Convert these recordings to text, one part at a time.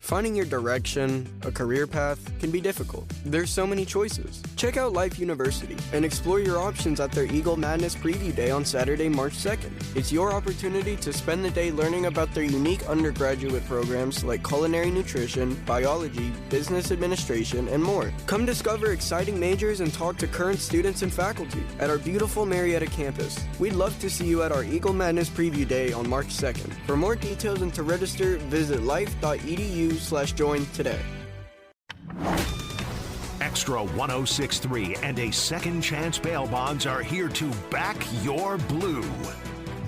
Finding your direction, a career path, can be difficult. There's so many choices. Check out Life University and explore your options at their Eagle Madness Preview Day on Saturday, March 2nd. It's your opportunity to spend the day learning about their unique undergraduate programs like culinary nutrition, biology, business administration, and more. Come discover exciting majors and talk to current students and faculty at our beautiful Marietta campus. We'd love to see you at our Eagle Madness Preview Day on March 2nd. For more details and to register, visit life.edu/join today. Extra 1063 and a Second Chance Bail Bonds are here to back your blue.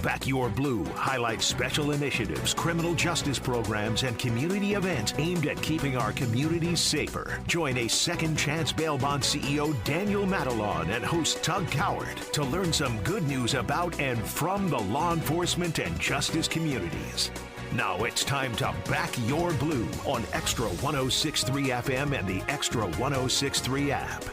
Back Your Blue highlights special initiatives, criminal justice programs, and community events aimed at keeping our communities safer. Join a Second Chance Bail Bond CEO Daniel Matalon and host Tug Coward to learn some good news about and from the law enforcement and justice communities. Now it's time to back your blue on Extra 1063 FM and the Extra 1063 app.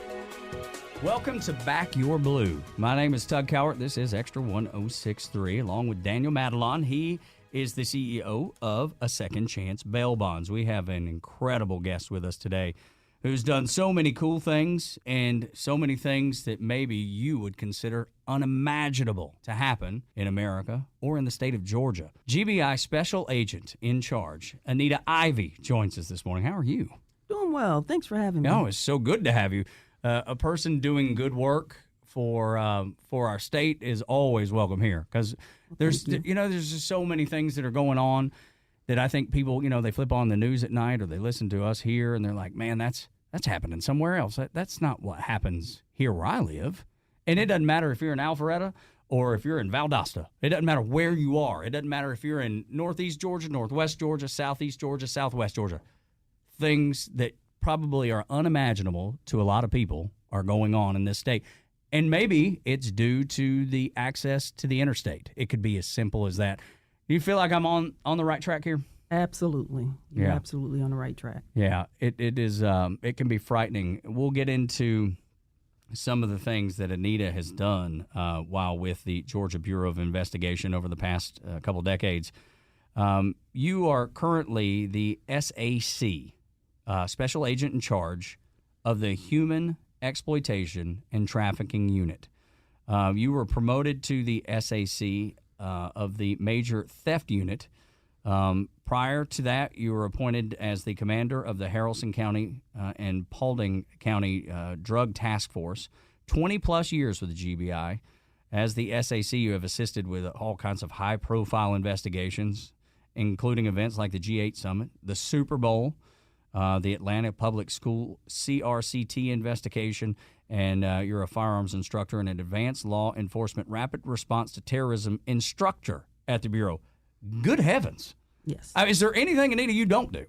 Welcome to Back Your Blue. My name is Tug Cowart. This is Extra 1063, along with Daniel Matalon. He is the CEO of A Second Chance Bail Bonds. We have an incredible guest with us today who's done so many cool things and so many things that maybe you would consider unimaginable to happen in America or in the state of Georgia. GBI Special Agent in Charge, Anita Ivy, joins us this morning. How are you? Doing well. Thanks for having me. Oh, it's so good to have you. A person doing good work for our state is always welcome here because there's just so many things that are going on that I think people, they flip on the news at night or they listen to us here and they're like, man, that's happening somewhere else. That's not what happens here where I live. And it doesn't matter if you're in Alpharetta or if you're in Valdosta. It doesn't matter where you are. It doesn't matter if you're in Northeast Georgia, Northwest Georgia, Southeast Georgia, Southwest Georgia. Things that probably are unimaginable to a lot of people are going on in this state. And maybe it's due to the access to the interstate. It could be as simple as that. Do you feel like I'm on the right track here? Absolutely. You're absolutely on the right track. Yeah, it is. It can be frightening. We'll get into some of the things that Anita has done while with the Georgia Bureau of Investigation over the past couple decades. You are currently the SAC, Special Agent in Charge of the Human Exploitation and Trafficking Unit. You were promoted to the SAC of the Major Theft Unit. Prior to that, you were appointed as the commander of the Haralson County and Paulding County Drug Task Force. 20-plus years with the GBI. As the SAC, you have assisted with all kinds of high-profile investigations, including events like the G8 Summit, the Super Bowl, the Atlanta Public School CRCT investigation, and you're a firearms instructor and an advanced law enforcement rapid response to terrorism instructor at the Bureau. Good heavens. Yes. Is there anything, Anita, you don't do?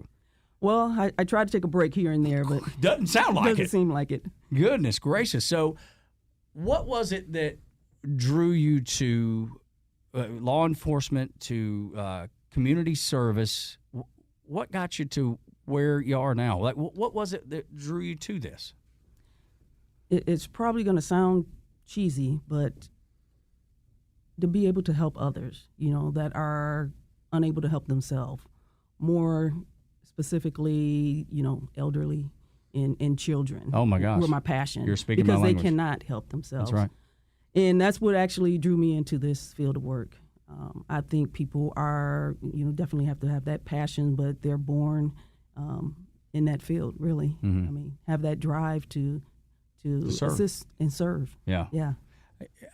Well, I try to take a break here and there, but doesn't sound like it. Doesn't seem like it. Goodness gracious. So what was it that drew you to law enforcement, to community service? What got you to where you are now? Like, what was it that drew you to this? It's probably going to sound cheesy, but to be able to help others, that are unable to help themselves, more specifically, elderly and children. Oh, my gosh. Were my passion. You're speaking my language. Because they cannot help themselves. That's right. And that's what actually drew me into this field of work. I think people are, definitely have to have that passion, but they're born in that field, really. Mm-hmm. I mean, have that drive to assist and serve. Yeah. Yeah.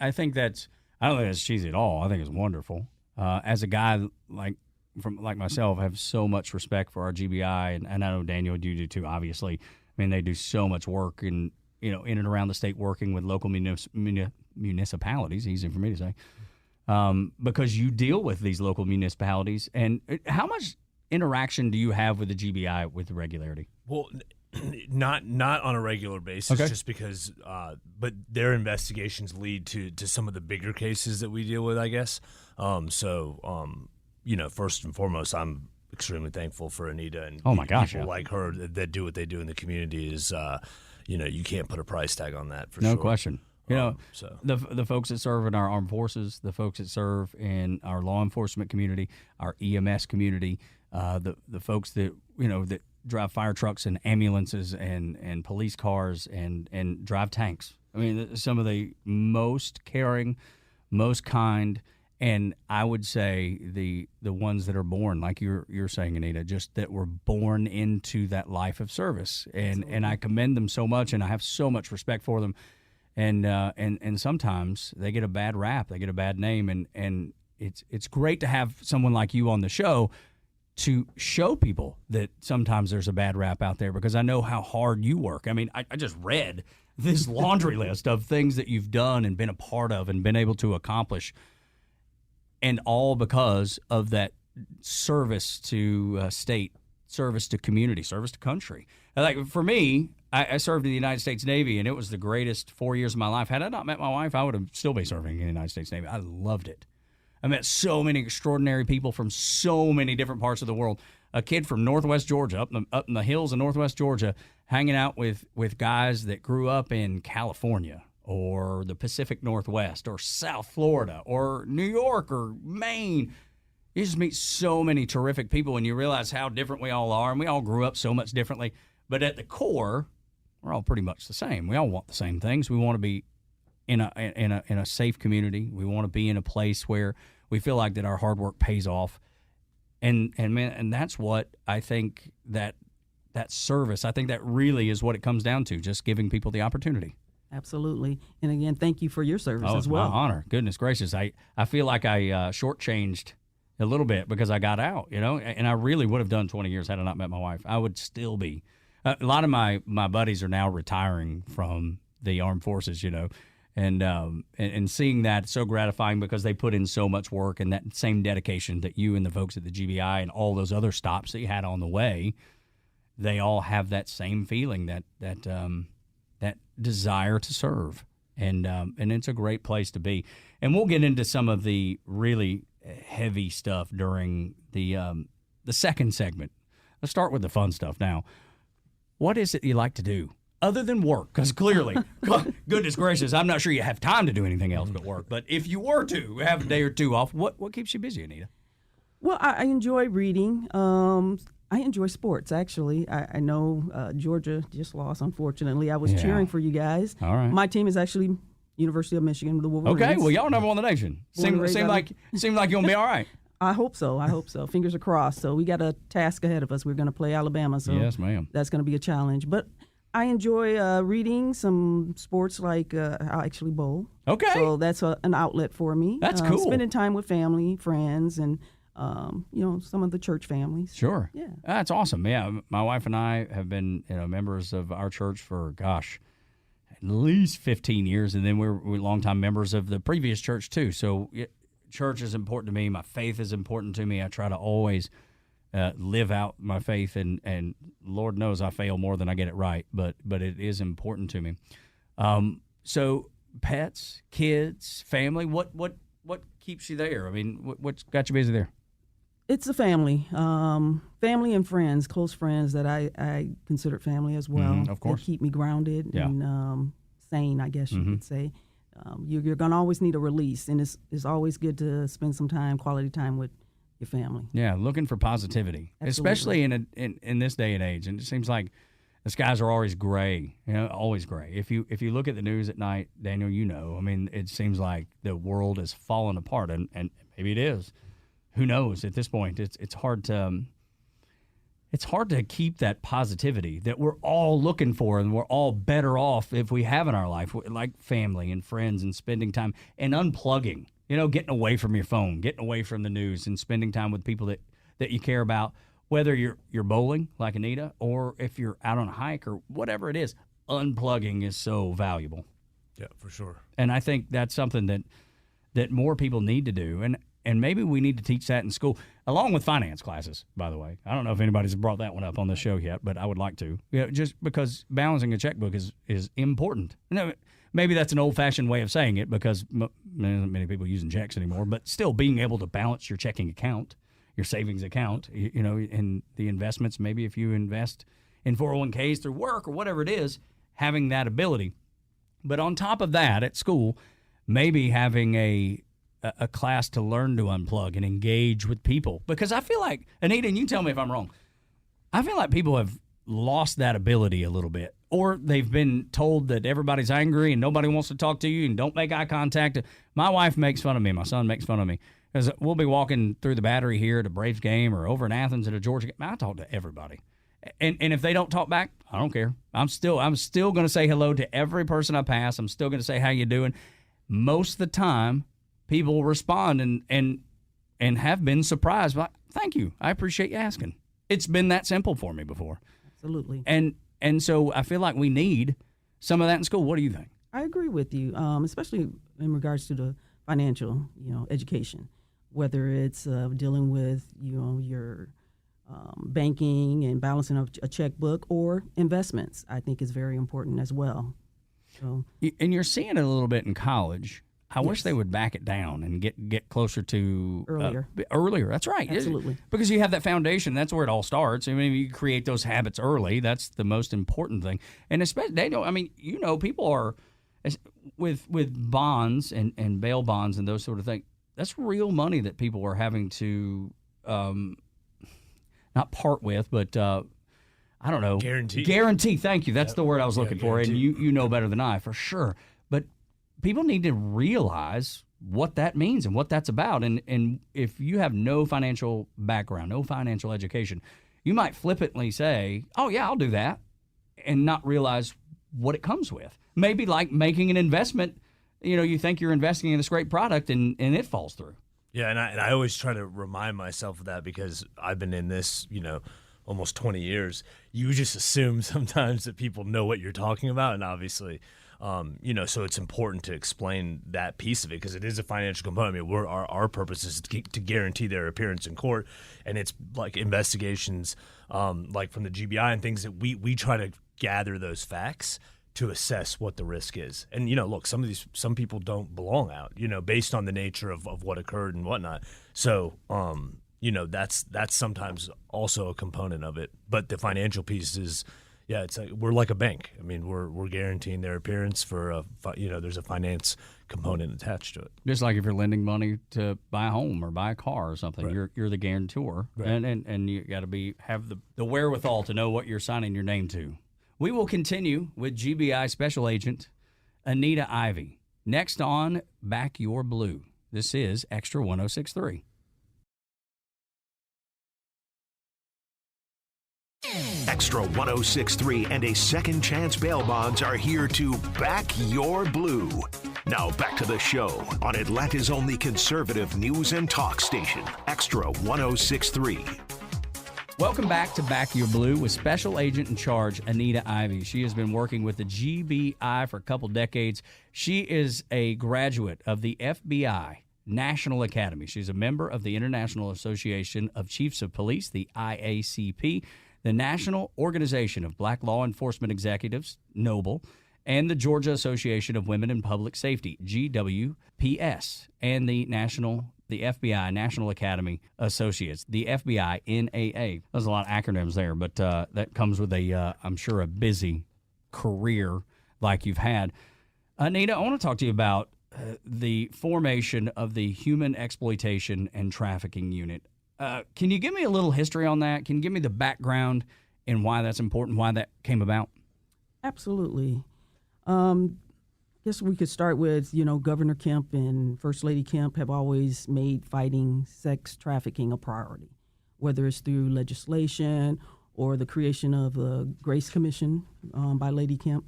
I think I don't think that's cheesy at all. I think it's wonderful. As a guy like myself, I have so much respect for our GBI, and I know Daniel, you do too, obviously. I mean, they do so much work in and around the state working with local municipalities, easy for me to say, because you deal with these local municipalities. And how much interaction do you have with the GBI with regularity? Well, not on a regular basis, okay. Just because, but their investigations lead to some of the bigger cases that we deal with, I guess. First and foremost, I'm extremely thankful for Anita and people like her that do what they do in the community. Is you can't put a price tag on that for sure. No question. The folks that serve in our armed forces, the folks that serve in our law enforcement community, our EMS community, the folks that that drive fire trucks and ambulances and police cars and drive tanks. I mean, some of the most caring, most kind, and I would say the ones that are born, like you're saying, Anita, just that were born into that life of service, and I commend them so much, and I have so much respect for them, and sometimes they get a bad rap, they get a bad name, and it's great to have someone like you on the show to show people that sometimes there's a bad rap out there, because I know how hard you work. I mean, I just read this laundry list of things that you've done and been a part of and been able to accomplish, and all because of that service to state, service to community, service to country. Like for me, I served in the United States Navy, and it was the greatest 4 years of my life. Had I not met my wife, I would have still been serving in the United States Navy. I loved it. I met so many extraordinary people from so many different parts of the world. A kid from Northwest Georgia, up in the hills of Northwest Georgia, hanging out with guys that grew up in California or the Pacific Northwest or South Florida or New York or Maine. You just meet so many terrific people, and you realize how different we all are, and we all grew up so much differently. But at the core, we're all pretty much the same. We all want the same things. We want to be in a safe community. We want to be in a place where we feel like that our hard work pays off. And that's what I think that service, I think that really is what it comes down to, just giving people the opportunity. Absolutely. And again, thank you for your service as well. Oh, it's my honor. Goodness gracious. I feel like I shortchanged a little bit because I got out, and I really would have done 20 years had I not met my wife. I would still be. A lot of my buddies are now retiring from the armed forces, and seeing that, so gratifying, because they put in so much work and that same dedication that you and the folks at the GBI and all those other stops that you had on the way, they all have that same feeling, that desire to serve, and it's a great place to be. And we'll get into some of the really heavy stuff during the second segment. Let's start with the fun stuff now. What is it you like to do other than work? Because clearly, goodness gracious, I'm not sure you have time to do anything else but work. But if you were to have a day or two off, what keeps you busy, Anita? Well, I enjoy reading. I enjoy sports, actually. I know Georgia just lost, unfortunately. I was cheering for you guys. All right. My team is actually University of Michigan, the Wolverines. Okay, well, y'all number one in the nation. Seemed like you're going to be all right. I hope so. Fingers are crossed. So we got a task ahead of us. We're going to play Alabama. So yes, ma'am. That's going to be a challenge. But I enjoy reading some sports, like I actually bowl. Okay. So that's an outlet for me. That's cool. Spending time with family, friends, and some of the church families. Sure. Yeah. That's awesome. Yeah, my wife and I have been members of our church for, at least 15 years, and then we're longtime members of the previous church too. So church is important to me. My faith is important to me. I try to always live out my faith, and Lord knows I fail more than I get it right, but it is important to me. So pets, kids, family, what keeps you there? I mean, what's got you busy there? It's a family and friends, close friends that I consider family as well. Of course. They keep me grounded and sane, I guess you could say. You're going to always need a release, and it's always good to spend some quality time with your family. Yeah, looking for positivity, especially in this day and age. And it seems like the skies are always gray, always gray. If you look at the news at night, Daniel, I mean, it seems like the world is falling apart, and maybe it is. Who knows? At this point, it's hard to keep that positivity that we're all looking for, and we're all better off if we have in our life, like family and friends and spending time and unplugging. Getting away from your phone, getting away from the news, and spending time with people that you care about. Whether you're bowling like Anita, or if you're out on a hike or whatever it is, unplugging is so valuable. Yeah, for sure. And I think that's something that more people need to do. And maybe we need to teach that in school, along with finance classes, by the way. I don't know if anybody's brought that one up on the show yet, but I would like to. Just because balancing a checkbook is important. Maybe that's an old-fashioned way of saying it, because many people using checks anymore, but still being able to balance your checking account, your savings account, and the investments, maybe if you invest in 401ks through work or whatever it is, having that ability. But on top of that, at school, maybe having a a class to learn to unplug and engage with people. Because I feel like, Anita, and you tell me if I'm wrong, I feel like people have lost that ability a little bit. Or they've been told that everybody's angry and nobody wants to talk to you and don't make eye contact. My wife makes fun of me. My son makes fun of me. Because we'll be walking through the Battery here at a Braves game or over in Athens at a Georgia game. I talk to everybody. And if they don't talk back, I don't care. I'm still going to say hello to every person I pass. I'm still going to say, how you doing? Most of the time, people respond and have been surprised. Like, thank you. I appreciate you asking. It's been that simple for me before. Absolutely. And so I feel like we need some of that in school. What do you think? I agree with you, especially in regards to the financial, education, whether it's dealing with, your banking and balancing of a checkbook or investments. I think is very important as well. So, and you're seeing it a little bit in college. I wish they would back it down and get closer to earlier. That's right. Absolutely. Because you have that foundation. That's where it all starts. I mean, you create those habits early. That's the most important thing. And especially, Daniel, I mean, people are with bonds and bail bonds and those sort of things. That's real money that people are having to not part with, but I don't know. Guarantee. Thank you. That's the word I was looking for. And you know better than I, for sure. But people need to realize what that means and what that's about. And if you have no financial background, no financial education, you might flippantly say, oh, yeah, I'll do that, and not realize what it comes with. Maybe like making an investment, you think you're investing in this great product and it falls through. Yeah, and I always try to remind myself of that because I've been in this, almost 20 years. You just assume sometimes that people know what you're talking about, and obviously – so it's important to explain that piece of it because it is a financial component. I mean, our purpose is to guarantee their appearance in court, and it's like investigations, like from the GBI and things that we try to gather those facts to assess what the risk is. And look, some people don't belong out, based on the nature of what occurred and whatnot. So, that's sometimes also a component of it. But the financial piece is. Yeah, it's like we're like a bank. I mean, we're guaranteeing their appearance for there's a finance component attached to it. Just like if you're lending money to buy a home or buy a car or something, right. You're the guarantor, right. and you got to have the wherewithal to know what you're signing your name to. We will continue with GBI Special Agent Anita Ivy next on Back Your Blue. This is Extra 106.3. Extra 106.3 and a second chance bail bonds are here to back your blue. Now back to the show on Atlanta's only conservative news and talk station, Extra 106.3. Welcome back to Back Your Blue with Special Agent in Charge Anita Ivy. She has been working with the GBI for a couple decades. She is a graduate of the FBI National Academy. She's a member of the International Association of Chiefs of Police, the IACP, the National Organization of Black Law Enforcement Executives, NOBLE, and the Georgia Association of Women in Public Safety, GWPS, and the FBI National Academy Associates, the FBI NAA. There's a lot of acronyms there, but that comes with I'm sure, a busy career like you've had. Anita, I want to talk to you about the formation of the Human Exploitation and Trafficking Unit. Can you give me a little history on that? Can you give me the background and why that's important, why that came about? Absolutely. Guess we could start with, Governor Kemp and First Lady Kemp have always made fighting sex trafficking a priority, whether it's through legislation or the creation of a Grace Commission by Lady Kemp,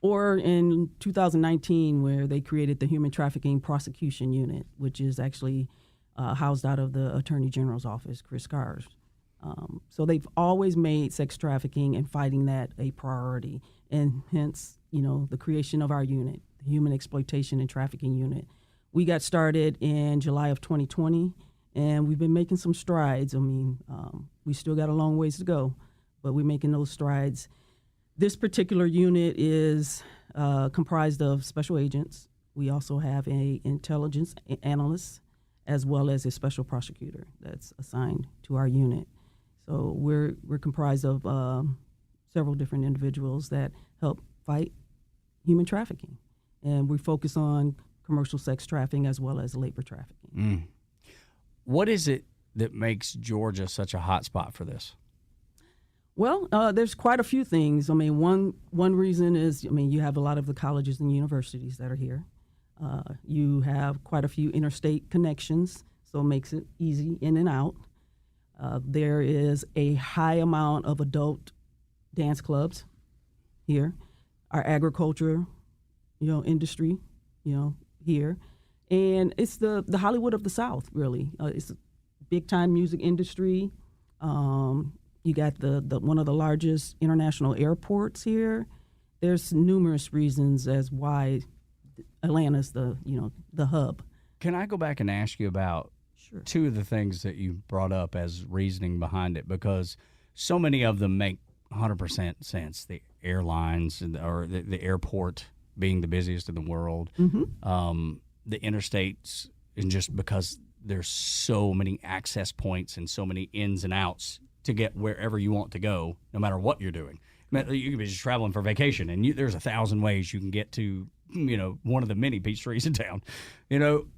or in 2019 where they created the Human Trafficking Prosecution Unit, which is actually housed out of the Attorney General's office, Chris Carr's. So they've always made sex trafficking and fighting that a priority, and hence, the creation of our unit, the Human Exploitation and Trafficking Unit. We got started in July of 2020, and we've been making some strides. I mean, we still got a long ways to go, but we're making those strides. This particular unit is comprised of special agents. We also have an intelligence analyst, as well as a special prosecutor that's assigned to our unit. So we're comprised of several different individuals that help fight human trafficking. And we focus on commercial sex trafficking as well as labor trafficking. What is it that makes Georgia such a hot spot for this? Well, there's quite a few things. I mean, one reason is, you have a lot of the colleges and universities that are here. You have quite a few interstate connections, so it makes it easy in and out. There is a high amount of adult dance clubs here. Our agriculture, industry, here. And it's the Hollywood of the South, really. It's a big-time music industry. You got the one of the largest international airports here. There's numerous reasons as why Atlanta's the hub. Can I go back and ask you about Sure. two of the things that you brought up as reasoning behind it? Because so many of them make 100% sense. The airlines or the airport being the busiest in the world, the interstates, and just because there's so many access points and so many ins and outs to get wherever you want to go, no matter what you're doing. I mean, you could be just traveling for vacation, and there's 1,000 ways you can get to, one of the many beach streets in town,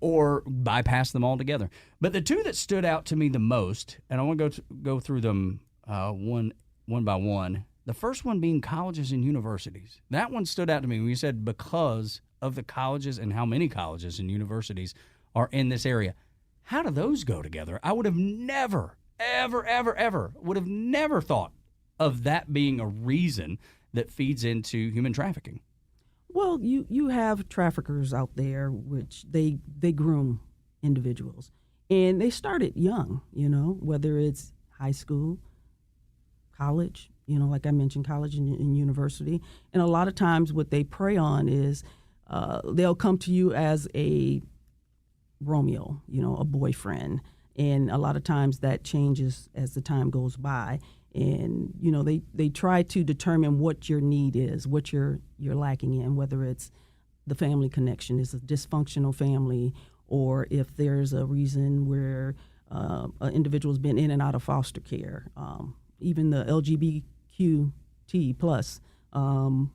or bypass them altogether. But the two that stood out to me the most, and I want to go through them one by one. The first one being colleges and universities. That one stood out to me when you said because of the colleges and how many colleges and universities are in this area. How do those go together? I would have never, ever would have never thought of that being a reason that feeds into human trafficking. Well, you have traffickers out there, which they groom individuals. And they started young, whether it's high school, college, like I mentioned, college and university. And a lot of times what they prey on is they'll come to you as a Romeo, a boyfriend. And a lot of times that changes as the time goes by. And, they try to determine what your need is, what you're lacking in, whether it's the family connection, is a dysfunctional family, or if there's a reason where an individual's been in and out of foster care. Even the LGBTQ plus who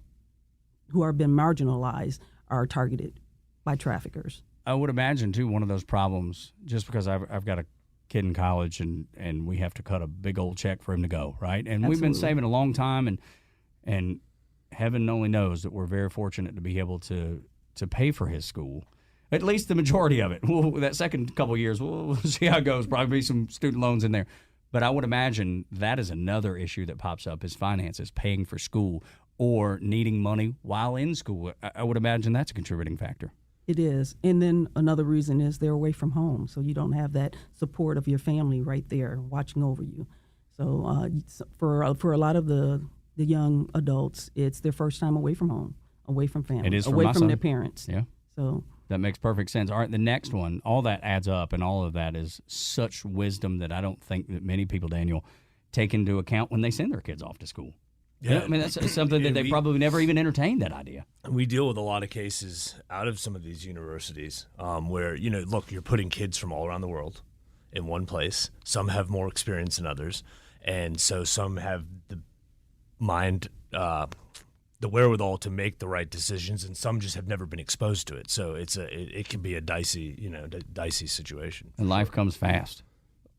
are been marginalized are targeted by traffickers. I would imagine, too, one of those problems, just because I've got a kid in college and we have to cut a big old check for him to go, right? And Absolutely. We've been saving a long time, and heaven only knows that we're very fortunate to be able to pay for his school, at least the majority of it. That second couple of years, we'll see how it goes. Probably be some student loans in there. But I would imagine that is another issue that pops up is finances, paying for school or needing money while in school. I would imagine that's a contributing factor. It is. And then another reason is they're away from home, so you don't have that support of your family right there watching over you. So for a lot of the young adults, it's their first time away from home, away from family, It is away my from son. their parents. Yeah. So that makes perfect sense. All right, the next one, all that adds up, and all of that is such wisdom that I don't think that many people, Daniel, take into account when they send their kids off to school. Yeah. I mean, that's something that they probably never even entertained, that idea. We deal with a lot of cases out of some of these universities where, look, you're putting kids from all around the world in one place. Some have more experience than others. And so some have the mind, the wherewithal to make the right decisions, and some just have never been exposed to it. So it can be a dicey situation. And life comes fast.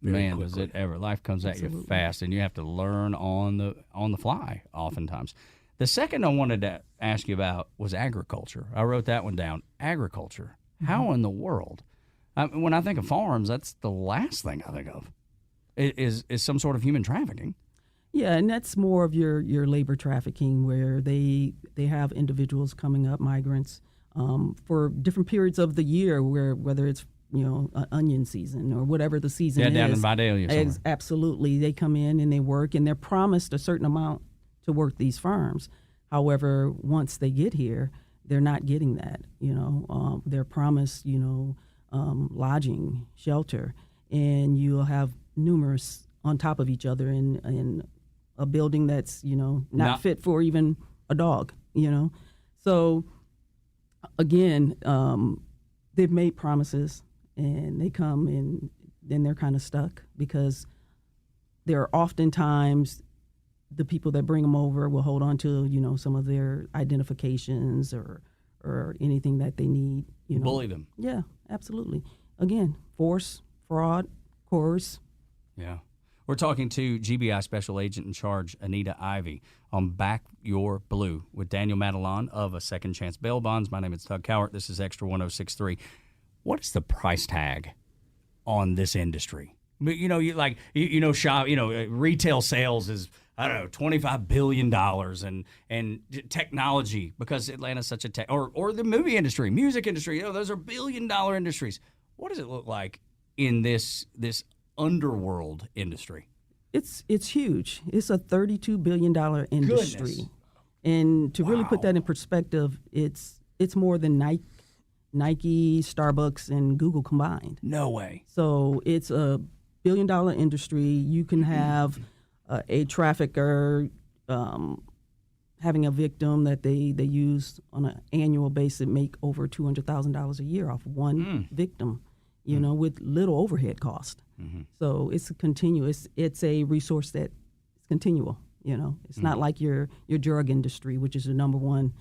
Very Man, quickly. does it ever. Life comes at you fast, and you have to learn on the fly oftentimes. The second I wanted to ask you about was agriculture. I wrote that one down. Agriculture. How in the world? When I think of farms, that's the last thing I think of is some sort of human trafficking. yeah, and that's more of your labor trafficking, where they have individuals coming up, migrants, for different periods of the year, whether it's onion season or whatever the season is. Yeah, down in Vidalia somewhere. Absolutely. They come in and they work, and they're promised a certain amount to work these farms. However, once they get here, they're not getting that. They're promised, lodging, shelter, and you'll have numerous on top of each other in a building that's, not fit for even a dog, So, again, they've made promises. And they come and then they're kind of stuck because there are oftentimes the people that bring them over will hold on to, some of their identifications or anything that they need, bully them. Yeah, absolutely. Again, force, fraud, coerce. Yeah. We're talking to GBI Special Agent in Charge Anita Ivy on Back Your Blue with Daniel Madelon of A Second Chance Bail Bonds. My name is Doug Cowart. This is Extra 106.3. What is the price tag on this industry? Retail sales is, I don't know, $25 billion and technology, because Atlanta's such a tech, or the movie industry, music industry, those are billion-dollar industries. What does it look like in this underworld industry? It's huge. It's a $32 billion industry. Goodness. And to really put Wow. that in perspective, it's more than Nike, Starbucks, and Google combined. No way. So it's a billion-dollar industry. You can have a trafficker having a victim that they use on an annual basis, make over $200,000 a year off one victim, with little overhead cost. Mm-hmm. So it's continuous. It's a resource that is continual. It's not like your drug industry, which is the number one,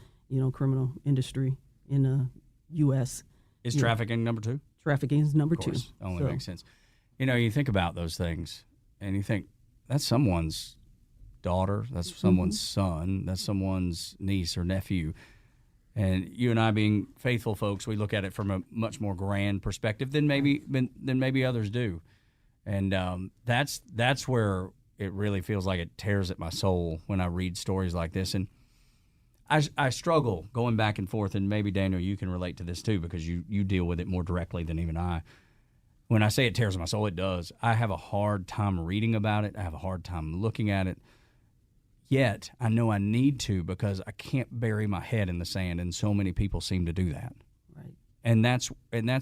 criminal industry in the U.S. Is trafficking number two? Trafficking is number Of course. two. Only makes sense. You think about those things, and you think, that's someone's daughter, that's someone's son, that's someone's niece or nephew. And you and I, being faithful folks, we look at it from a much more grand perspective than maybe others do. And that's where it really feels like it tears at my soul when I read stories like this. And I struggle going back and forth, and maybe, Daniel, you can relate to this too, because you deal with it more directly than even I. When I say it tears at my soul, it does. I have a hard time reading about it. I have a hard time looking at it. Yet, I know I need to, because I can't bury my head in the sand, and so many people seem to do that. Right. And that's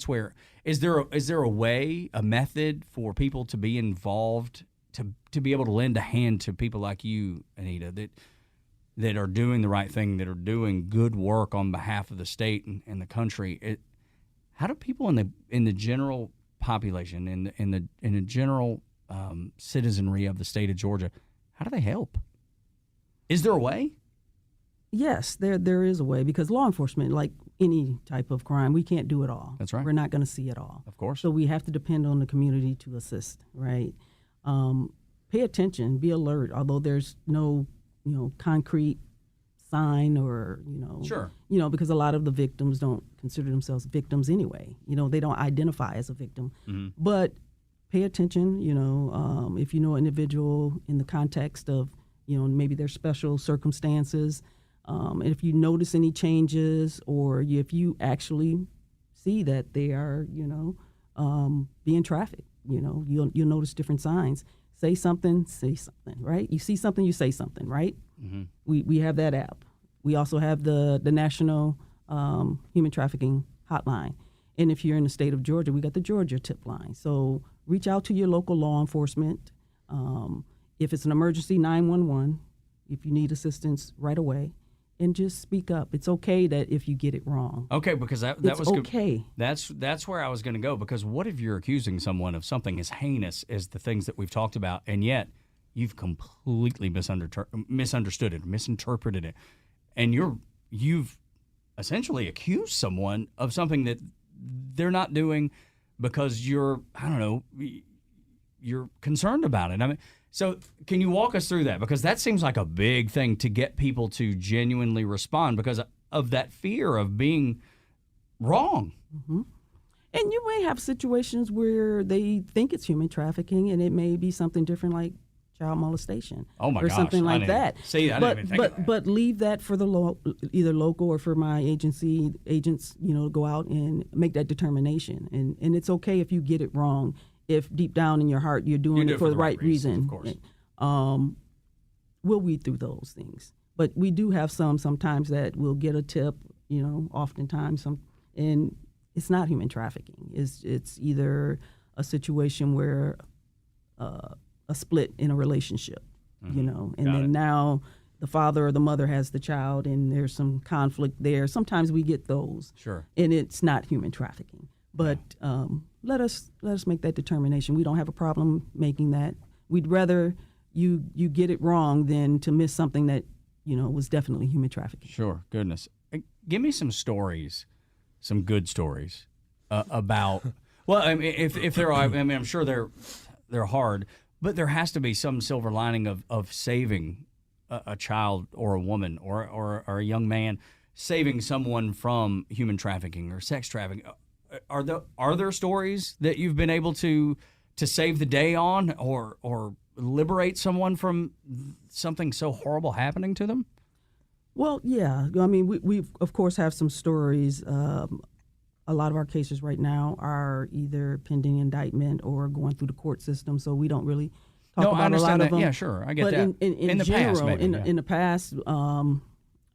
where, is there a way, a method for people to be involved, to be able to lend a hand to people like you, Anita, that are doing the right thing, that are doing good work on behalf of the state and the country? How do people in the general population, in the general citizenry of the state of Georgia, how do they help? Is there a way? Yes, there is a way, because law enforcement, like any type of crime, we can't do it all. That's right. We're not going to see it all. Of course. So we have to depend on the community to assist, right? Pay attention, be alert, although there's no, concrete sign or, Sure. Because a lot of the victims don't consider themselves victims anyway. They don't identify as a victim. Mm-hmm. But pay attention, if you know an individual in the context of, maybe their special circumstances, if you notice any changes, or if you actually see that they are, being trafficked, you'll notice different signs. Say something, right? You see something, you say something, right? Mm-hmm. We have that app. We also have the National Human Trafficking Hotline. And if you're in the state of Georgia, we got the Georgia tip line. So reach out to your local law enforcement. If it's an emergency, 911, if you need assistance right away, and just speak up. It's okay that if you get it wrong. Okay, because that It's was okay. That's where I was going to go, because what if you're accusing someone of something as heinous as the things that we've talked about, and yet you've completely misunderstood it, misinterpreted it, and you've essentially accused someone of something that they're not doing because you're concerned about it. I mean, so can you walk us through that? Because that seems like a big thing to get people to genuinely respond, because of that fear of being wrong. Mm-hmm. And you may have situations where they think it's human trafficking, and it may be something different, like child molestation. Oh my or gosh, something like that. See, I didn't even think of that. But leave that for the either local or for my agents, to go out and make that determination. And it's okay if you get it wrong, if deep down in your heart you're doing it for the right reason. Of course. We'll weed through those things. But we do have sometimes that we'll get a tip, oftentimes and it's not human trafficking. It's either a situation where a split in a relationship, and then now the father or the mother has the child, and there's some conflict there. Sometimes we get those. Sure. And it's not human trafficking. But let us make that determination. We don't have a problem making that. We'd rather you get it wrong than to miss something that was definitely human trafficking. Sure. Goodness. Give me some stories some good stories about. Well, I mean, if there are, I mean, I'm sure they're hard, but there has to be some silver lining of saving a child or a woman or a young man, saving someone from human trafficking or sex trafficking. Are there stories that you've been able to save the day on or liberate someone from something so horrible happening to them? Well, yeah. I mean, we of course have some stories. A lot of our cases right now are either pending indictment or going through the court system, so we don't really talk about a lot of them. Yeah, sure, I get but that. In the general, past, maybe, in the past, I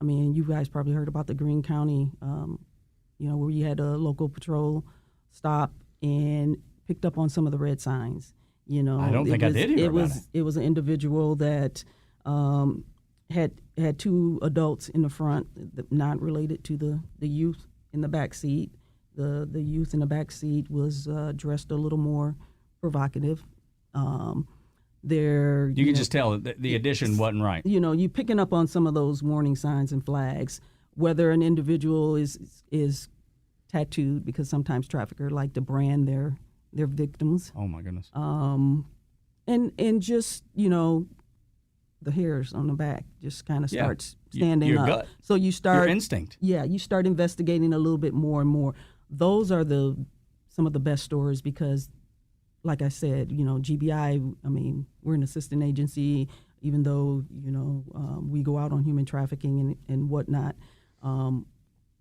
mean, you guys probably heard about the Greene County, where we had a local patrol stop and picked up on some of the red signs. I don't think I did hear about it. It was an individual that had two adults in the front, not related to the youth in the back seat. The youth in the back seat was dressed a little more provocative. You can just tell that the addition wasn't right. You picking up on some of those warning signs and flags, whether an individual is tattooed, because sometimes traffickers like to brand their victims. Oh my goodness. And just the hairs on the back just kind of starts standing your up. Gut. So you start your instinct. Yeah, you start investigating a little bit more and more. Those are some of the best stories because, like I said, GBI. I mean, we're an assistant agency. Even though we go out on human trafficking and whatnot,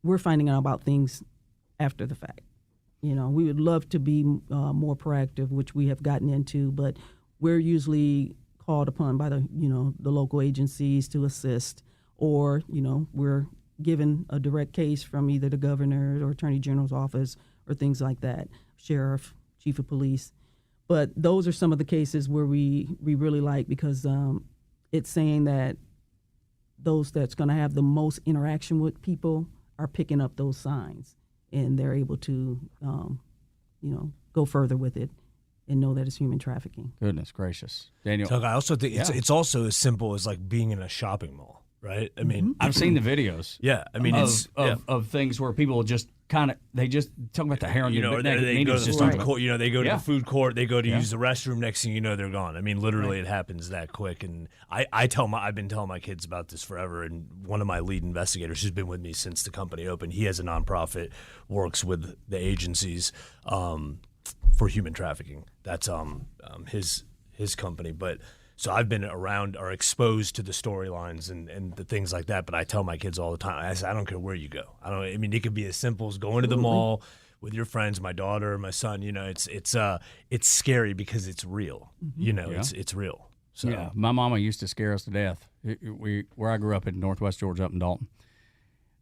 we're finding out about things after the fact. We would love to be more proactive, which we have gotten into, but we're usually called upon by the local agencies to assist, or we're given a direct case from either the governor or attorney general's office or things like that, sheriff, chief of police. But those are some of the cases where we really like, because it's saying that those that's going to have the most interaction with people are picking up those signs, and they're able to go further with it and know that it's human trafficking. Goodness gracious. Daniel. Doug, I also think it's also as simple as like being in a shopping mall, right? I mean, I've seen the videos. Yeah, I mean, of things where people just they just talk about the hair on your neck. They go to the food court. They go to the food court. They go to use the restroom. Next thing you know, they're gone. I mean, literally, it happens that quick. And I've been telling my kids about this forever. And one of my lead investigators, who's been with me since the company opened, he has a nonprofit, works with the agencies for human trafficking. That's his company. But so I've been around or exposed to the storylines and the things like that. But I tell my kids all the time, I don't care where you go. I mean, it could be as simple as going to the mall with your friends, my daughter, my son. It's scary because it's real. It's real. So. Yeah, my mama used to scare us to death. Where I grew up in Northwest Georgia, up in Dalton,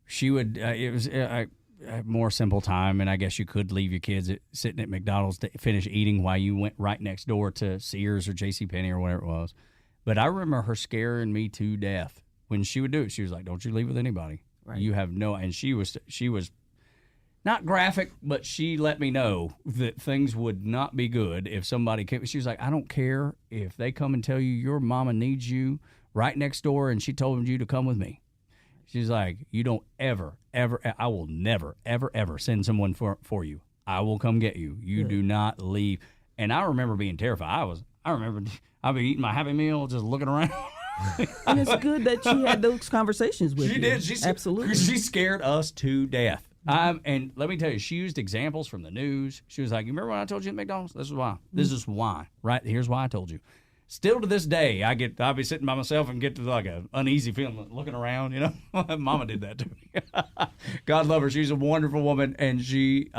she would. It was a more simple time, and I guess you could leave your kids sitting at McDonald's to finish eating while you went right next door to Sears or JCPenney or whatever it was. But I remember her scaring me to death when she would do it. She was like, "Don't you leave with anybody. Right. You have no." And she was not graphic, but she let me know that things would not be good if somebody came. She was like, "I don't care if they come and tell you your mama needs you right next door, and she told you to come with me." She's like, "You don't ever, I will never, ever send someone for you. I will come get you. You do not leave." And I remember being terrified. I'd be eating my Happy Meal, just looking around. And it's good that she had those conversations with you. She did. Absolutely. She scared us to death. And let me tell you, she used examples from the news. She was like, "You remember when I told you at McDonald's? This is why. This is why. Right? Here's why I told you." Still to this day, I'll be sitting by myself and get to like an uneasy feeling looking around, Mama did that to me. God love her. She's a wonderful woman, and she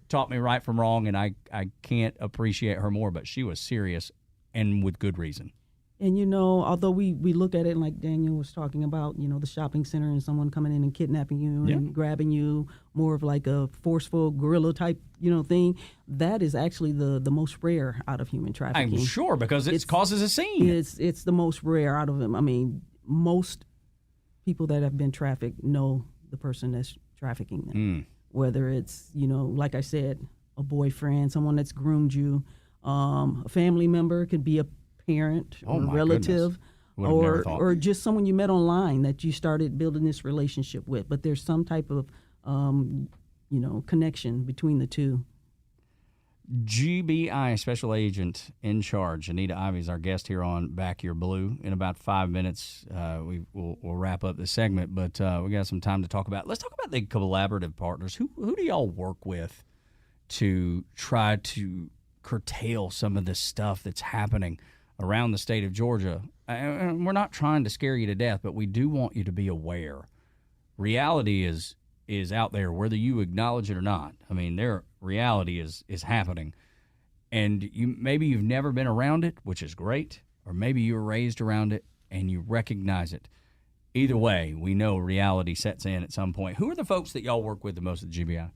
taught me right from wrong, and I can't appreciate her more, but she was serious and with good reason. And, although we look at it like Daniel was talking about, the shopping center and someone coming in and kidnapping you and grabbing you, more of like a forceful guerrilla type, thing, that is actually the most rare out of human trafficking. I'm sure, because it causes a scene. It's the most rare out of them. I mean, most people that have been trafficked know the person that's trafficking them. Whether it's, like I said, a boyfriend, someone that's groomed you, a family member, could be a parent or a relative, or just someone you met online that you started building this relationship with. But there's some type of connection between the two. GBI Special Agent in Charge Anita Ivy is our guest here on Back Your Blue. In about 5 minutes, we'll wrap up this segment, but we got some time to talk about. Let's talk about the collaborative partners. Who do y'all work with to try to curtail some of this stuff that's happening around the state of Georgia? And we're not trying to scare you to death, but we do want you to be aware. Reality is out there, whether you acknowledge it or not. I mean, their reality is happening. And maybe you've never been around it, which is great, or maybe you were raised around it and you recognize it. Either way, we know reality sets in at some point. Who are the folks that y'all work with the most at GBI?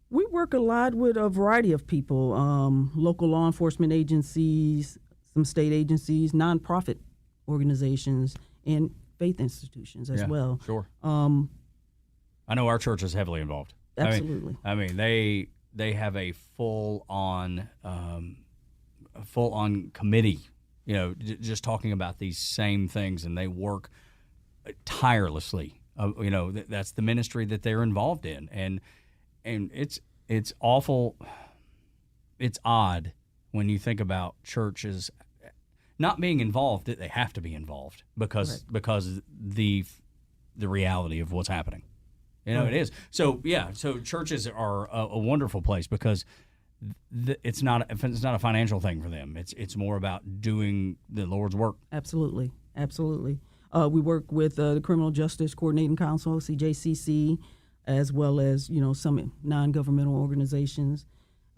We work a lot with a variety of people, local law enforcement agencies, some state agencies, nonprofit organizations, and faith institutions as well. Sure. I know our church is heavily involved. Absolutely. I mean they have a full on committee, just talking about these same things, and they work tirelessly. That's the ministry that they're involved in, and it's awful. It's odd when you think about churches not being involved. That they have to be involved because the reality of what's happening. It is. So so churches are a wonderful place because it's not a financial thing for them. It's more about doing the Lord's work. Absolutely. We work with the Criminal Justice Coordinating Council, CJCC, as well as some non-governmental organizations,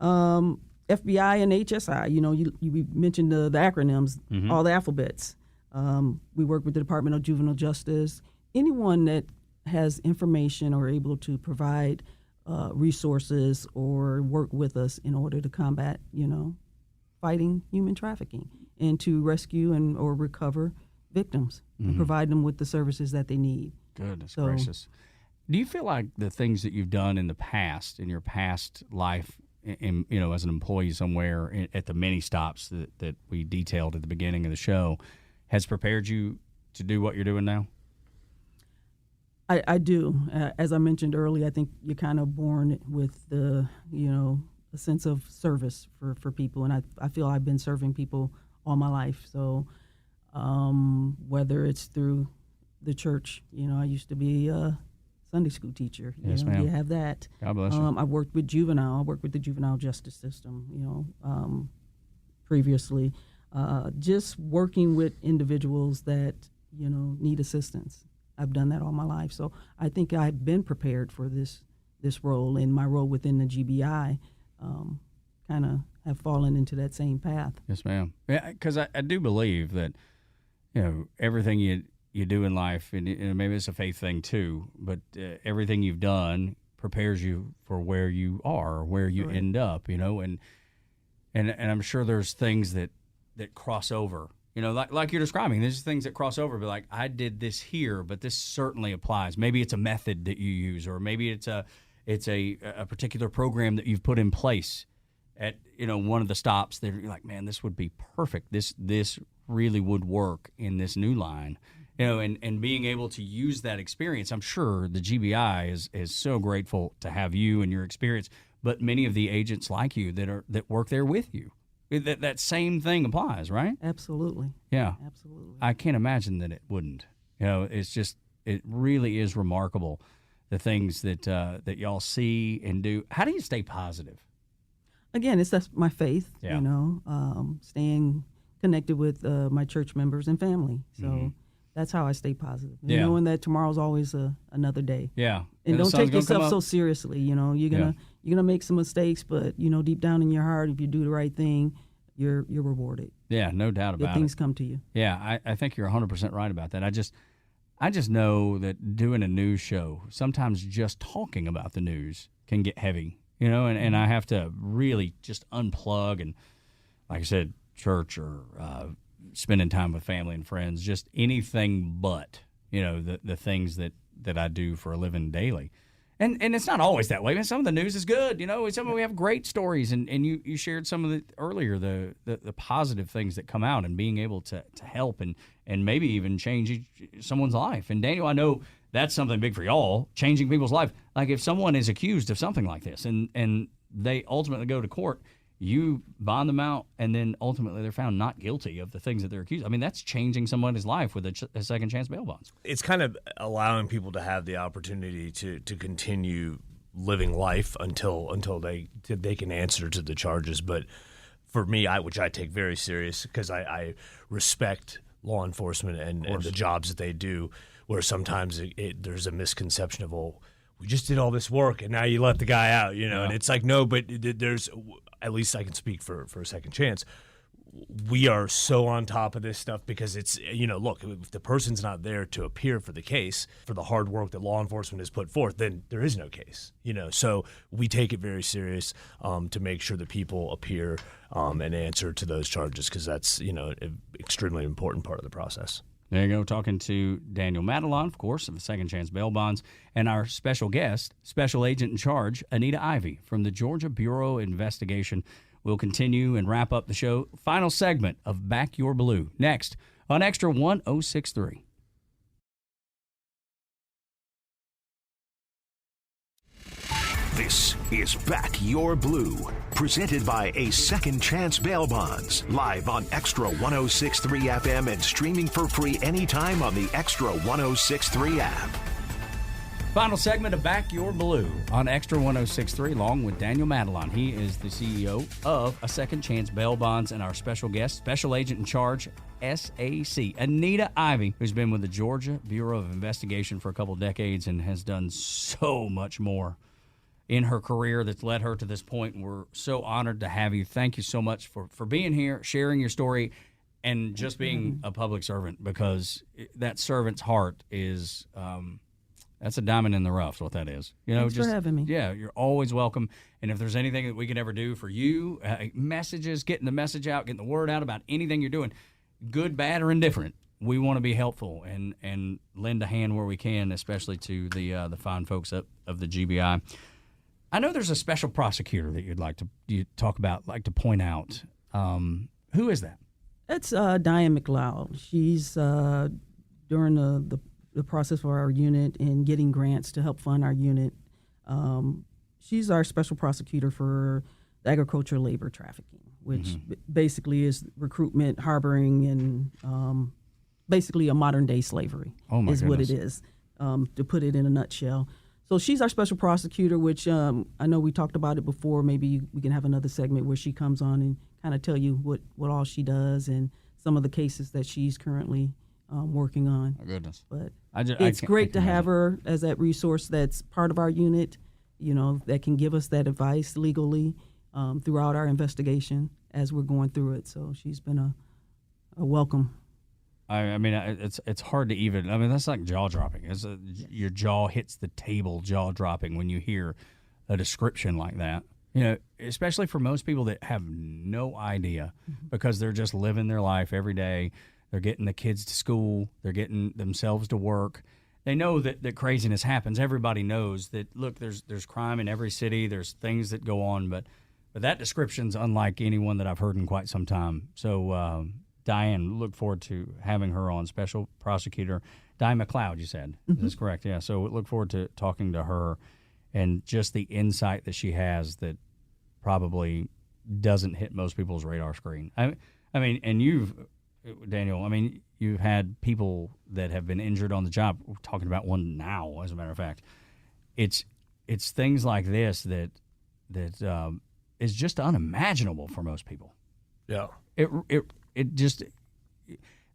FBI and HSI. You mentioned the acronyms, all the alphabets. We work with the Department of Juvenile Justice. Anyone that has information or able to provide resources or work with us in order to combat, fighting human trafficking and to rescue or recover victims and provide them with the services that they need. Goodness gracious. Do you feel like the things that you've done in the past, in your past life, as an employee somewhere at the many stops that we detailed at the beginning of the show, has prepared you to do what you're doing now? I do. As I mentioned earlier, I think you're kind of born with a sense of service for people, and I feel I've been serving people all my life. So whether it's through the church, I used to be a Sunday school teacher. Yes, ma'am. You have that. God bless you. I've worked with juvenile. I worked with the juvenile justice system, previously. Just working with individuals that, need assistance. I've done that all my life. So I think I've been prepared for this role, and my role within the GBI kind of have fallen into that same path. Yes, ma'am. Yeah, because I do believe that, everything you do in life, and maybe it's a faith thing too, but everything you've done prepares you for where you are, or where you end up, and I'm sure there's things that cross over. Like you're describing, there's things that cross over, but like, I did this here, but this certainly applies. Maybe it's a method that you use, or maybe it's a particular program that you've put in place at, one of the stops that you're like, man, this would be perfect. This really would work in this new line, and being able to use that experience. I'm sure the GBI is so grateful to have you and your experience, but many of the agents like you that work there with you. That same thing applies, right? Absolutely. Yeah. Absolutely. I can't imagine that it wouldn't. It really is remarkable, the things that y'all see and do. How do you stay positive? Again, that's my faith, Yeah. Staying connected with my church members and family. So that's how I stay positive. And knowing that tomorrow's always another day. Yeah. And don't take yourself so seriously. You're gonna make some mistakes, but deep down in your heart, if you do the right thing, you're rewarded. Yeah, no doubt about it. Things come to you. Yeah, I think you're 100% right about that. I just know that doing a news show, sometimes just talking about the news can get heavy, and I have to really just unplug and, like I said, church or spending time with family and friends, just anything but, the things that I do for a living daily. And it's not always that way. Some of the news is good, we have great stories, and you shared some of the earlier, the positive things that come out, and being able to help and maybe even change someone's life. And Daniel, I know that's something big for y'all, changing people's life. Like if someone is accused of something like this and they ultimately go to court, you bond them out, and then ultimately they're found not guilty of the things that they're accused. I mean, that's changing someone's life with a second chance bail bonds. It's kind of allowing people to have the opportunity to continue living life until they can answer to the charges. But for me, which I take very serious because I respect law enforcement and the jobs that they do, where sometimes there's a misconception of, oh, we just did all this work and now you let the guy out, Yeah. And it's like, no, but there's, at least I can speak for a second chance. We are so on top of this stuff because it's, look, if the person's not there to appear for the case, for the hard work that law enforcement has put forth, then there is no case, So we take it very serious to make sure that people appear and answer to those charges because that's, an extremely important part of the process. There you go, talking to Daniel Madelon, of course, of the Second Chance Bail Bonds, and our special guest, Special Agent in Charge, Anita Ivy from the Georgia Bureau of Investigation. We'll continue and wrap up the show. Final segment of Back Your Blue next on Extra 1063. This is Back Your Blue, presented by A Second Chance Bail Bonds, live on Extra 1063 FM and streaming for free anytime on the Extra 1063 app. Final segment of Back Your Blue on Extra 1063, along with Daniel Madelon. He is the CEO of A Second Chance Bail Bonds, and our special guest, Special Agent in Charge, SAC, Anita Ivy, who's been with the Georgia Bureau of Investigation for a couple decades and has done so much more in her career that's led her to this point. We're so honored to have you. Thank you so much for being here, sharing your story, and just being a public servant, because that servant's heart is that's a diamond in the rough is what that is. Thanks for having me. Yeah, you're always welcome. And if there's anything that we can ever do for you, messages, getting the message out, getting the word out about anything you're doing, good, bad, or indifferent, we want to be helpful and lend a hand where we can, especially to the fine folks of the GBI. I know there's a special prosecutor that you'd like to talk about, like to point out. Who is that? That's Diane McLeod. She's during the process for our unit and getting grants to help fund our unit. She's our special prosecutor for agricultural labor trafficking, which basically is recruitment, harboring, and basically a modern-day slavery is what it is, to put it in a nutshell. So she's our special prosecutor, which I know we talked about it before. Maybe we can have another segment where she comes on and kind of tell you what all she does and some of the cases that she's currently working on. Oh, goodness. But it's great to have her as that resource that's part of our unit, that can give us that advice legally throughout our investigation as we're going through it. So she's been a welcome. I mean, it's hard to even. I mean, that's like jaw dropping. Your jaw hits the table, jaw dropping when you hear a description like that. Especially for most people that have no idea, because they're just living their life every day. They're getting the kids to school. They're getting themselves to work. They know that craziness happens. Everybody knows that. Look, there's crime in every city. There's things that go on, but that description's unlike anyone that I've heard in quite some time. So. Diane, look forward to having her on, Special Prosecutor Diane McLeod, you said. Is this correct? Yeah, so look forward to talking to her and just the insight that she has that probably doesn't hit most people's radar screen. I mean, and Daniel, you've had people that have been injured on the job. We're talking about one now, as a matter of fact. It's things like this that is just unimaginable for most people. Yeah. It just,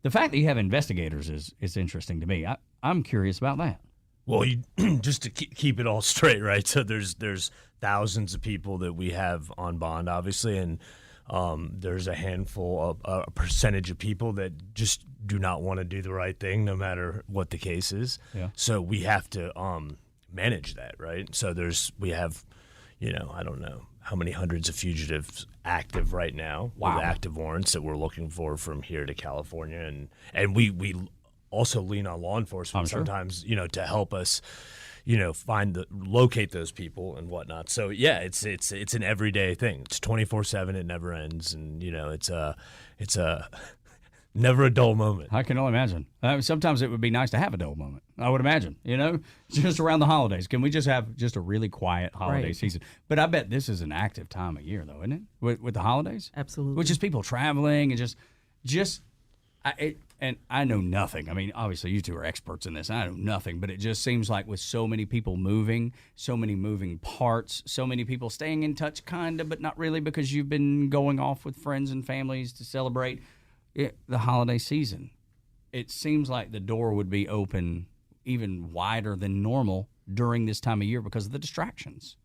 the fact that you have investigators is interesting to me. I'm curious about that. Well, just to keep it all straight, right? So there's thousands of people that we have on bond, obviously, and there's a handful, a percentage of people that just do not want to do the right thing, no matter what the case is. Yeah. So we have to manage that, right? So we have, I don't know how many hundreds of fugitives active right now with active warrants that we're looking for from here to California, and we also lean on law enforcement sometimes, to help us, locate those people and whatnot. So yeah, it's an everyday thing. It's 24/7. It never ends, and it's a Never a dull moment. I can only imagine. Sometimes it would be nice to have a dull moment, I would imagine, just around the holidays. Can we just have just a really quiet holiday season? But I bet this is an active time of year, though, isn't it? With the holidays? Absolutely. With just people traveling and and I know nothing. I mean, obviously you two are experts in this. I know nothing, but it just seems like with so many people moving, so many moving parts, so many people staying in touch kind of, but not really because you've been going off with friends and families to celebrate the holiday season. It seems like the door would be open even wider than normal during this time of year because of the distractions.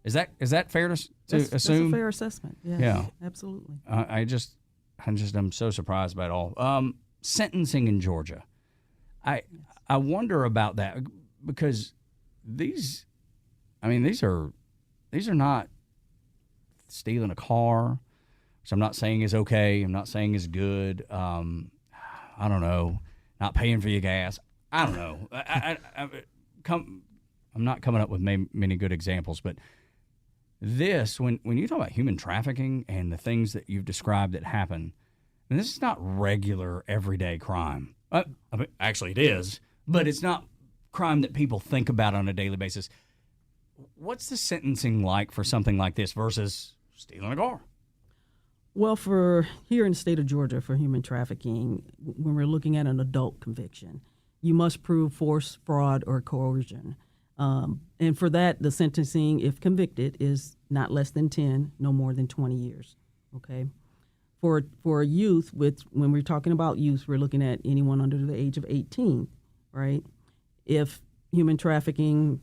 Is that fair to assume? That's a fair assessment. Yes, yeah, absolutely. I'm so surprised by it all. Sentencing in Georgia, I wonder about that because these are not stealing a car, which I'm not saying is okay. I'm not saying is good. I don't know, not paying for your gas. I don't know. I'm not coming up with many good examples, but this when you talk about human trafficking and the things that you've described that happen. And this is not regular, everyday crime. Actually, it is, but it's not crime that people think about on a daily basis. What's the sentencing like for something like this versus stealing a car? Well, for here in the state of Georgia, for human trafficking, when we're looking at an adult conviction, you must prove force, fraud, or coercion. And for that, the sentencing, if convicted, is not less than 10, no more than 20 years. Okay? For youth, when we're talking about youth, we're looking at anyone under the age of 18, right? If human trafficking,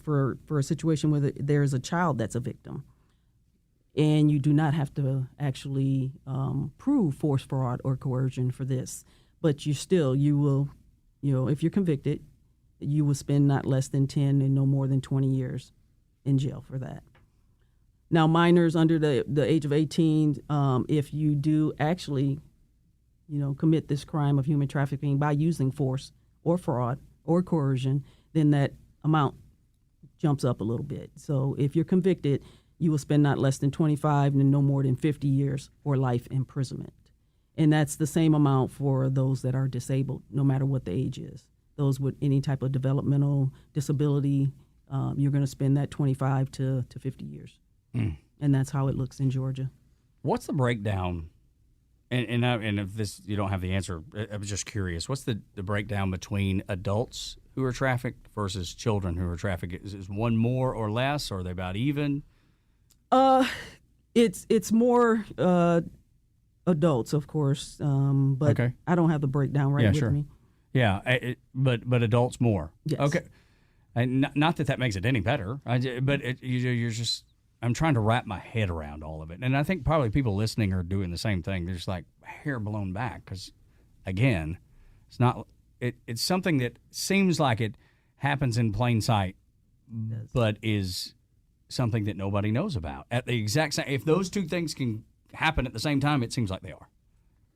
for a situation where there's a child that's a victim, and you do not have to actually prove force, fraud, or coercion for this, but you will, if you're convicted, you will spend not less than 10 and no more than 20 years in jail for that. Now, minors under the age of 18, if you do actually, commit this crime of human trafficking by using force or fraud or coercion, then that amount jumps up a little bit. So if you're convicted, you will spend not less than 25 and no more than 50 years or life imprisonment. And that's the same amount for those that are disabled, no matter what the age is. Those with any type of developmental disability, you're going to spend that 25 to 50 years. And that's how it looks in Georgia. What's the breakdown? And if this you don't have the answer, I was just curious. What's the breakdown between adults who are trafficked versus children who are trafficked? Is one more or less, or are they about even? It's more adults, of course, but okay. I don't have the breakdown with me. Yeah, but adults more. Yes. Okay, and not that makes it any better. You're just. I'm trying to wrap my head around all of it. And I think probably people listening are doing the same thing. They're just like hair blown back because, again, it's something that seems like it happens in plain sight, but is something that nobody knows about. At the exact same, if those two things can happen at the same time, it seems like they are.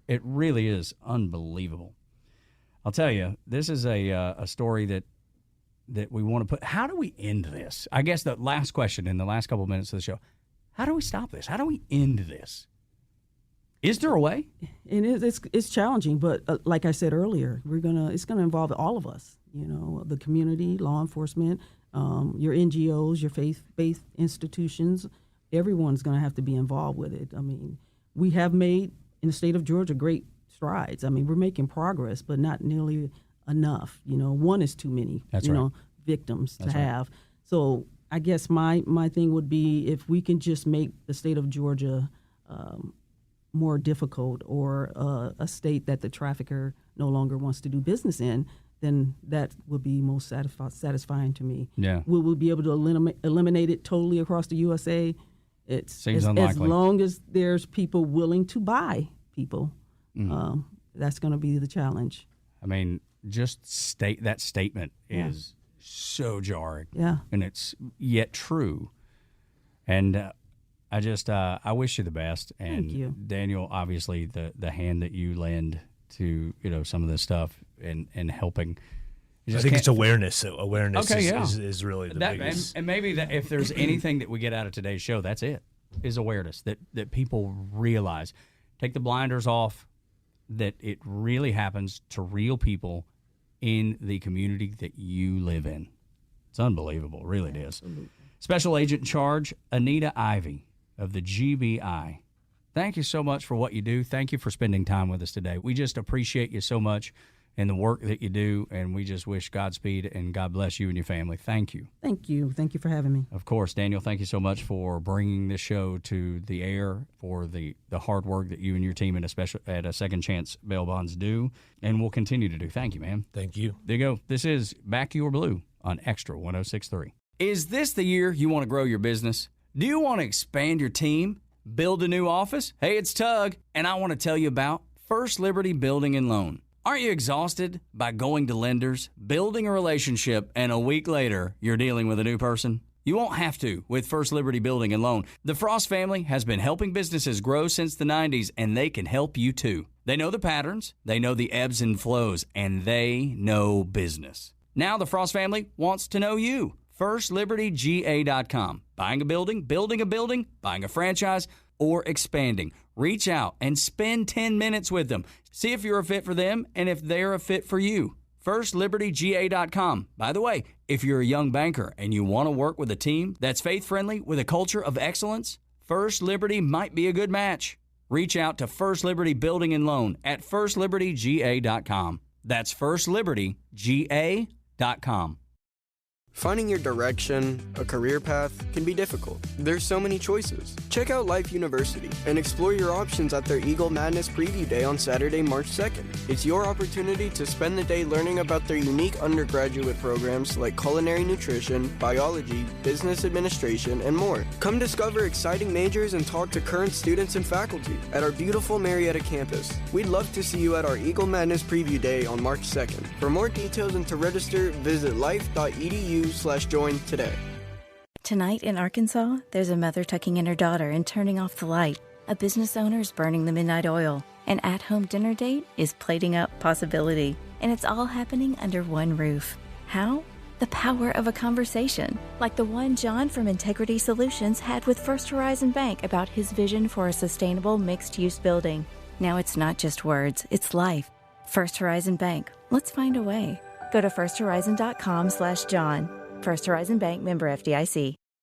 It really is unbelievable. I'll tell you, this is a story that we want to put. How do we end this? I guess the last question in the last couple of minutes of the show, how do we stop this? How do we end this? Is there a way? And it's challenging, but like I said earlier, it's gonna involve all of us. The community, law enforcement, your NGOs, your faith institutions. Everyone's gonna have to be involved with it. I mean, we have made in the state of Georgia great strides. I mean, we're making progress, but not nearly enough. One is too many. That's right. Victims to have. So I guess my thing would be if we can just make the state of Georgia more difficult, or a state that the trafficker no longer wants to do business in, then that would be most satisfying to me. Yeah. Will we be able to eliminate it totally across the USA? Seems unlikely. As long as there's people willing to buy people, that's going to be the challenge. I mean, just that statement is so jarring. Yeah. And it's yet true. And I wish you the best. And thank you. Daniel, obviously the hand that you lend to, some of this stuff and helping. I think it's awareness. Awareness okay, is really the biggest. And maybe that if there's anything that we get out of today's show, that's it, is awareness, that people realize. Take the blinders off. that it really happens to real people in the community that you live in. It's unbelievable. Really, it is. Special Agent Charge Anita Ivy of the GBI. Thank you so much for what you do. Thank you for spending time with us today. We just appreciate you so much and the work that you do, and we just wish Godspeed and God bless you and your family. Thank you. Thank you. Thank you for having me. Of course, Daniel, thank you so much for bringing this show to the air, for the hard work that you and your team at a Second Chance Bail Bonds do, and will continue to do. Thank you, man. Thank you. There you go. This is Back Your Blue on Extra 106.3. Is this the year you want to grow your business? Do you want to expand your team? Build a new office? Hey, it's Tug, and I want to tell you about First Liberty Building and Loan. Aren't you exhausted by going to lenders, building a relationship, and a week later, you're dealing with a new person? You won't have to with First Liberty Building and Loan. The Frost family has been helping businesses grow since the 90s, and they can help you too. They know the patterns, they know the ebbs and flows, and they know business. Now the Frost family wants to know you. FirstLibertyGA.com. Buying a building, building a building, buying a franchise, or expanding. Reach out and spend 10 minutes with them. See if you're a fit for them and if they're a fit for you. FirstLibertyGA.com. By the way, if you're a young banker and you want to work with a team that's faith-friendly with a culture of excellence, First Liberty might be a good match. Reach out to First Liberty Building and Loan at FirstLibertyGA.com. That's FirstLibertyGA.com. Finding your direction, a career path, can be difficult. There's so many choices. Check out Life University and explore your options at their Eagle Madness Preview Day on Saturday, March 2nd. It's your opportunity to spend the day learning about their unique undergraduate programs like culinary nutrition, biology, business administration, and more. Come discover exciting majors and talk to current students and faculty at our beautiful Marietta campus. We'd love to see you at our Eagle Madness Preview Day on March 2nd. For more details and to register, visit life.edu/join today. Tonight in Arkansas, there's a mother tucking in her daughter and turning off the light. A business owner is burning the midnight oil. An at-home dinner date is plating up possibility. And it's all happening under one roof. How? The power of a conversation, like the one John from Integrity Solutions had with First Horizon Bank about his vision for a sustainable mixed-use building. Now it's not just words, it's life. First Horizon Bank. Let's find a way. Go to firsthorizon.com/John. First Horizon Bank, member FDIC.